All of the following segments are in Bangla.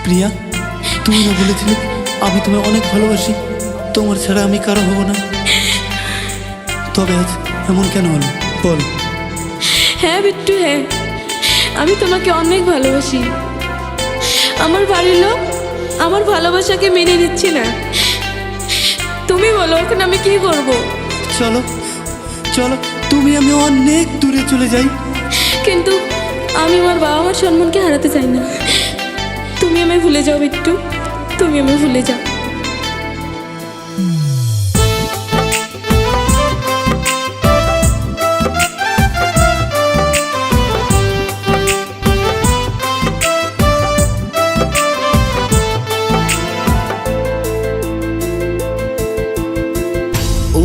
প্রিয়া, তুমি না বলেছিলে আমি তোমায় অনেক ভালোবাসি, তোমার ছাড়া আমি কারো হব না? তবে আজ এমন কেন হলো বল? হ্যাঁ বিট্টু, হ্যাঁ, আমি তোমাকে অনেক ভালোবাসি। আমার বাড়ির লোক আমার ভালোবাসাকে মেনে নিচ্ছে না। তুমি বলো এখন আমি কি করব? চলো চলো, তুমি আমি অনেক দূরে চলে যাই। কিন্তু আমি আমার বাবা মার সম্মানকে হারাতে চাই না। তুমি আমায় ভুলে যাও বিট্টু, তুমি আমায় ভুলে যাও।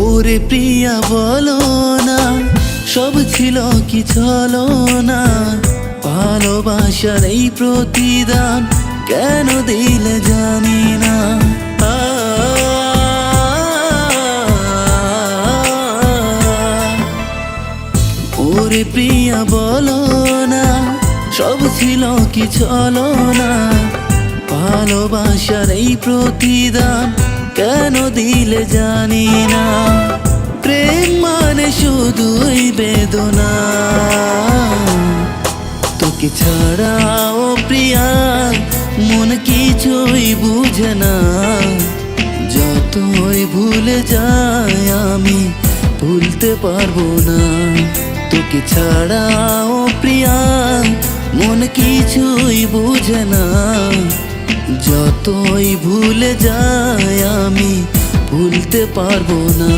ওরে প্রিয়া বলো না, সব ছিল কি চলো না? ভালোবাসার এই প্রতিদান কেন দিলে জানি না। ওরে প্রিয়া বলো না, সব ছিল কি চলো না? ভালোবাসার এই প্রতিদান কেন দিলে জানি না। প্রেম মানে শুধুই বেদনা, তোকে ছাড়া ও প্রিয়া মন কিছুই বুঝে না। যতই ভুলে যাই আমি ভুলতে পারবো না। তোকে ছাড়া ও প্রিয়া মন কিছুই বুঝে না। যতই ভুলে যাই আমি ভুলতে পারবো না।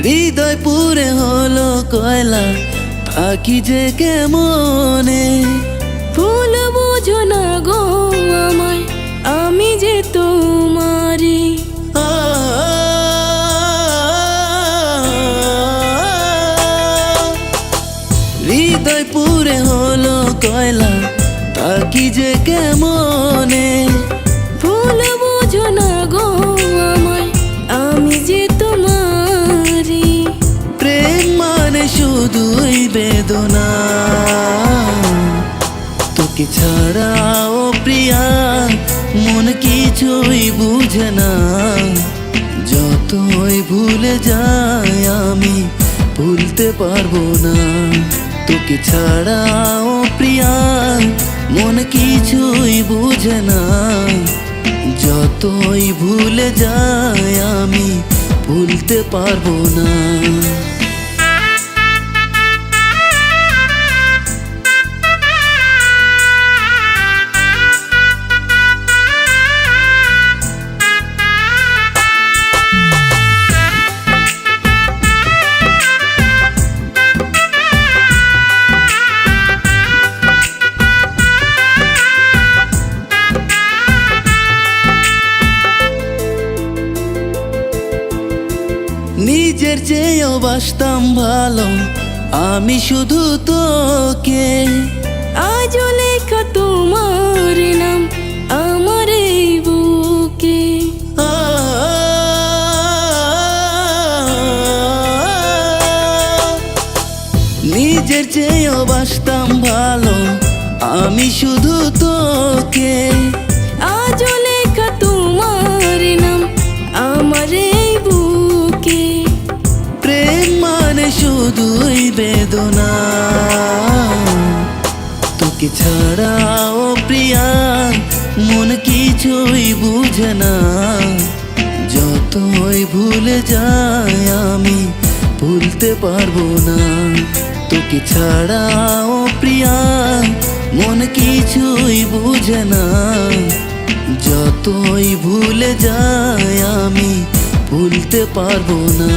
হৃদয় পুরে হলো কয়লা, থাকি যে কেমনে। ভুল বুঝো না গো আমায়, আমি যে তোমারি। হৃদয় পুরে হলো কয়লা, থাকি যে কেমনে। ভুল বুঝো না গো আমায়, আমি যে তোমারি। প্রেম মানে শুধুই বেদনা, তোকে ছাড়া ও প্রিয়া মন কিছুই বুঝে না। যতই ভুলে যাই আমি ভুলতে পারবো না। তোকে ছাড়া ও প্রিয়া মন কিছুই বুঝে না। যতই ভুলে যাই আমি ভুলতে পারবো না। নিজের চেয়েও বাসতাম ভালো আমি শুধু তোকে। আজ লেখা তোমার নাম আমার এই বুকে। নিজের চেয়েও বাসতাম ভালো আমি শুধু তোকে। আজ লেখা তোমার নাম আমার এই বুকে। প্রেম মানে শুধুই বেদনা, তোকে ছাড়া ও প্রিয়া মন কিছুই বুঝে না। যতই ভুলে যাই আমি ভুলতে পারবো না। তোকে ছাড়া ও প্রিয়া মন কিছুই বুঝে না। যতই ভুলে যাই আমি ভুলতে পারবো না।